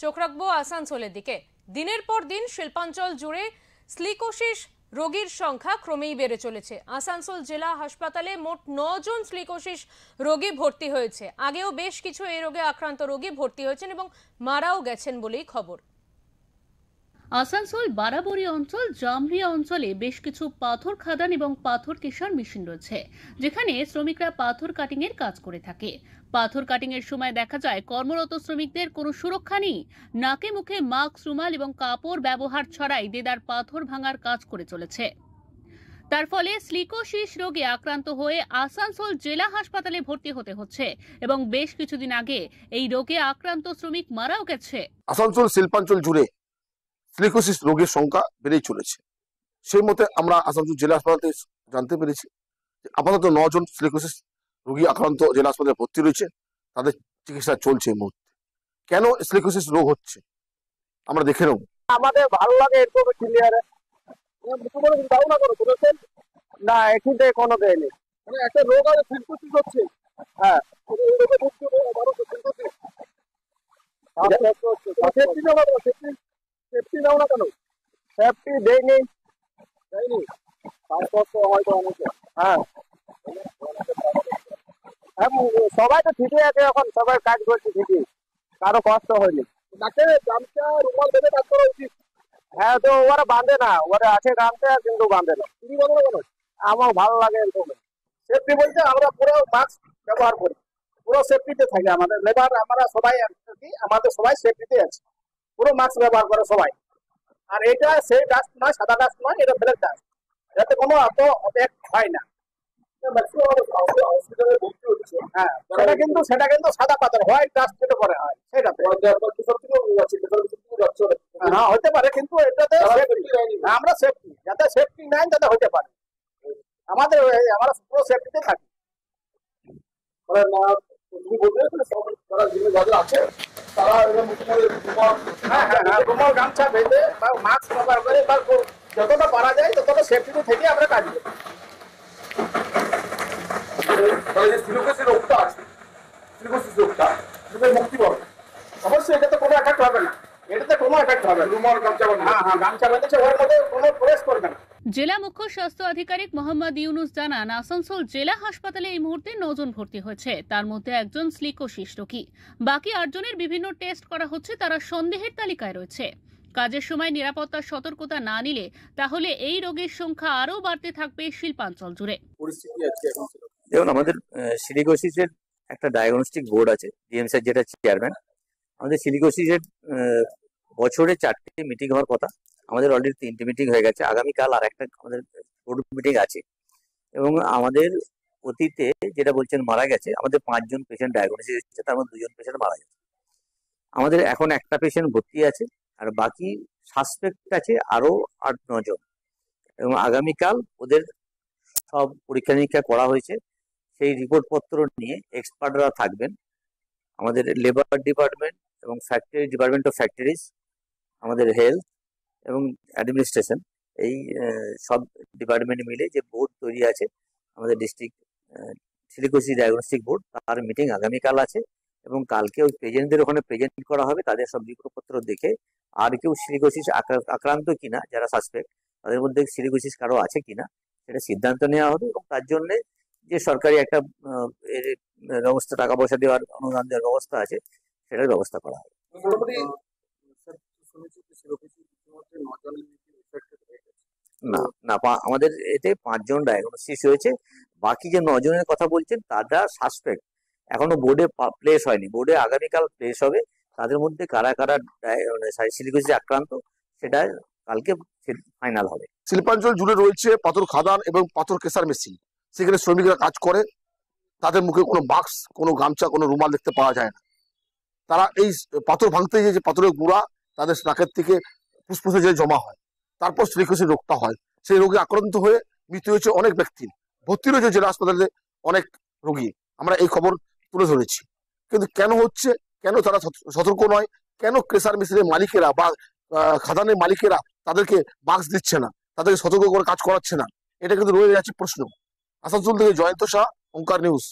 চোখ রাখবো আসানসোলের দিকে। দিনের পর দিন শিল্পাঞ্চল জুড়ে স্লিকোসিস রোগীর সংখ্যা ক্রমেই বেড়ে চলেছে। আসানসোল জেলা হাসপাতালে মোট 9 জন স্লিকোসিস রোগী ভর্তি হয়েছে। আগেও বেশ কিছু এই রোগে আক্রান্ত রোগী ভর্তি হয়েছেন এবং মারাও গেছেন বলেই খবর। আসানসোল বারাবরী অঞ্চল জামরিয়া অঞ্চলে বেশ কিছু পাথর খাদান এবং পাথর কেশার মেশিন রয়েছে, যেখানে শ্রমিকরা পাথর কাটিং এর কাজ করে থাকে। পাথর কাটিং এর সময় দেখা যায় কর্মরত শ্রমিকদের কোনো সুরক্ষা নেই। নাকে মুখে মাস্ক, রুমাল এবং কাপড় ব্যবহার ছাড়াই দেদার পাথর ভাঙার কাজ করে চলেছে। তার ফলে স্লিকোসিস রোগে আক্রান্ত হয়ে আসানসোল জেলা হাসপাতালে ভর্তি হতে হচ্ছে এবং বেশ কিছুদিন আগে এই রোগে আক্রান্ত শ্রমিক মারাও গেছে। আসানসোল শিল্পাঞ্চল জুড়ে স্লিকোসিস রোগীর সংখ্যা বেড়েই চলেছে। সেই মতে আমরা আসানসোল জেলা হাসপাতালে জানতে পেরেছি আপাতত 9 জন স্লিকোসিস রোগী আক্রান্ত জেলা হাসপাতালে ভর্তি রয়েছে, তাদের চিকিৎসা চলছে এই মুহূর্তে। কেন স্লিকোসিস রোগ হচ্ছে আমরা দেখে নেব। আমাদের ভালো লাগে এরকম ক্লিয়ারে না, এখানে কোনো দেয়নি। মানে একটা রোগ আছে স্লিকোসিস হচ্ছে। হ্যাঁ, সেফটি নাও না কেন? সেফটি দেয়নি তারপর তো হয়তো অনেকে। হ্যাঁ, সবাই তো ঠিকই আছে, এখন সবাই কাজ করছে ঠিকই, কারো কষ্ট হয়নি। নাকে গামছা রুমাল বেঁধে কাজ করা উচিত। হ্যাঁ, তো ওরা বাঁধে না, ওরা আছে গামছা কিন্তু বাঁধে না। তুমি বলো না কেন? আমার ভালো লাগে এরকম। সেফটি বলতে আমরা পুরো মাস্ক ব্যবহার করি, পুরো সেফটিতে থাকে আমাদের লেবার, আমরা সবাই আমাদের সবাই সেফটিতে আছে, পুরো মাস্ক ব্যবহার করে সবাই। আর এটা সেই ডাস্ট নয়, সাদা ডাস্ট নয়, এটা ব্ল্যাক ডাস্ট, যাতে কোনো এত এফেক্ট হয় না। হ্যাঁ, সেটা কিন্তু সাদা পাথর, হোয়াইট ডাস্ট যেটা করে হয় সেটাতে। হ্যাঁ, হতে পারে, কিন্তু এটাতে আমরা সেফটি, যাতে সেফটি নাই যাতে হতে পারে। আমরা পুরো সেফটিতে থাকি। রুমাল গামছা বেঁধে বা মাস্ক ব্যবহার করে বা যতটা পারা যায় ততটা সেফটিতে থেকে আমরা কাজ করি। মুক্তি পাবে অবশ্যই, এটাতে কোনো এফেক্ট হবে না, এটাতে কোনো এফেক্ট হবে না। রুমাল গামছা, হ্যাঁ গামছা বেঁধেছে, ওর মধ্যে কোনো প্রবেশ করবে না। জেলা মুখ্য স্বাস্থ্য আধিকারিক মোহাম্মদ ইউনুস জানান, আসানসোল জেলা হাসপাতালে এই মুহূর্তে 9 জন ভর্তি হয়েছে, তার মধ্যে একজন স্লিকোসিস রোগী। বাকি 8 জনের বিভিন্ন টেস্ট করা হচ্ছে, তারা সন্দেহের তালিকায় রয়েছে। কাজের সময় নিরাপত্তার সতর্কতা না নিলে তাহলে এই রোগীর সংখ্যা আরও বাড়তে থাকবে শিল্পাঞ্চল জুড়ে। দেখুন, আমাদের সিলিকোসিসের একটা ডায়াগনস্টিক বোর্ড আছে, ডিএমসির যেটা চেয়ারম্যান। আমাদের সিলিকোসিসের বছরে 4টে মিটিং হওয়ার কথা, আমাদের অলরেডি 3টে মিটিং হয়ে গেছে। আগামীকাল আর একটা আমাদের বোর্ড মিটিং আছে। এবং আমাদের অতীতে যেটা বলছেন মারা গেছে, আমাদের 5 জন পেশেন্ট ডায়াগনোসিস হচ্ছে, তার মধ্যে 2 জন পেশেন্ট মারা গেছে। আমাদের এখন একটা পেশেন্ট ভর্তি আছে, আর বাকি সাসপেক্ট আছে আরো 8-9 জন। এবং আগামীকাল ওদের সব পরীক্ষা নিরীক্ষা করা হয়েছে, সেই রিপোর্টপত্র নিয়ে এক্সপার্টরা থাকবেন। আমাদের লেবার ডিপার্টমেন্ট এবং ফ্যাক্টরি ডিপার্টমেন্ট অফ ফ্যাক্টরিজ, আমাদের হেলথ এবং অ্যাডমিনিস্ট্রেশন, এই সব ডিপার্টমেন্ট মিলে যে বোর্ড তৈরি আছে আমাদের ডিস্ট্রিক্ট সিলিকোসিস ডায়াগনস্টিক বোর্ড, তার মিটিং আগামীকাল আছে। এবং কালকে ওই পেশেন্টদের ওখানে প্রেজেন্ট করা হবে, তাদের সব রিপোর্টপত্র দেখে আর কেউ সিলিকোসিস আক্রান্ত কিনা, যারা সাসপেক্ট তাদের মধ্যে সিলিকোসিস কারো আছে কিনা সেটা সিদ্ধান্ত নেওয়া হবে। এবং তার জন্য যে সরকারি একটা ব্যবস্থা, টাকা পয়সা দেওয়ার, অনুদান দেওয়ার ব্যবস্থা আছে, সেটার ব্যবস্থা করা হবে। না না, আমাদের এতে 5 জন ডায়াগনোসিস হয়েছে। বাকি যে 9 জনের কথা বলছেন তারা সাসপেক্ট, এখনো বোর্ডে প্লেস হয়নি। বোর্ডে আগামীকাল প্লেস হবে। তাদের মধ্যে কারা কারা সিলিকোসিস আক্রান্ত সেটা কালকে ফাইনাল হবে। শিল্পাঞ্চল জুড়ে রয়েছে পাথর খাদান এবং পাথর কেশার মেশিন, সেখানে শ্রমিকরা কাজ করে, তাদের মুখে কোনো বাক্স, কোনো গামছা, কোনো রুমাল দেখতে পাওয়া যায় না। তারা এই পাথর ভাঙতে গিয়ে যে পাথরের গুঁড়া তাদের নাকের থেকে ফুসফুসে যে জমা হয়, তারপর স্লিকোসিস রোগটা হয়। সেই রোগে আক্রান্ত হয়ে মৃত্যু হয়েছে অনেক ব্যক্তির। ভর্তি রয়েছে জেলা হাসপাতালে অনেক রোগী, আমরা এই খবর তুলে ধরেছি। কিন্তু কেন হচ্ছে, কেন তারা সতর্ক নয়, কেন কেশার মেশিনের মালিকেরা বা খাদানের মালিকেরা তাদেরকে বাক্স দিচ্ছে না, তাদেরকে সতর্ক করে কাজ করাচ্ছে না, এটা কিন্তু রয়ে যাচ্ছে প্রশ্ন। আসানসোল থেকে জয়ন্ত শাহ, ওঙ্কার নিউজ।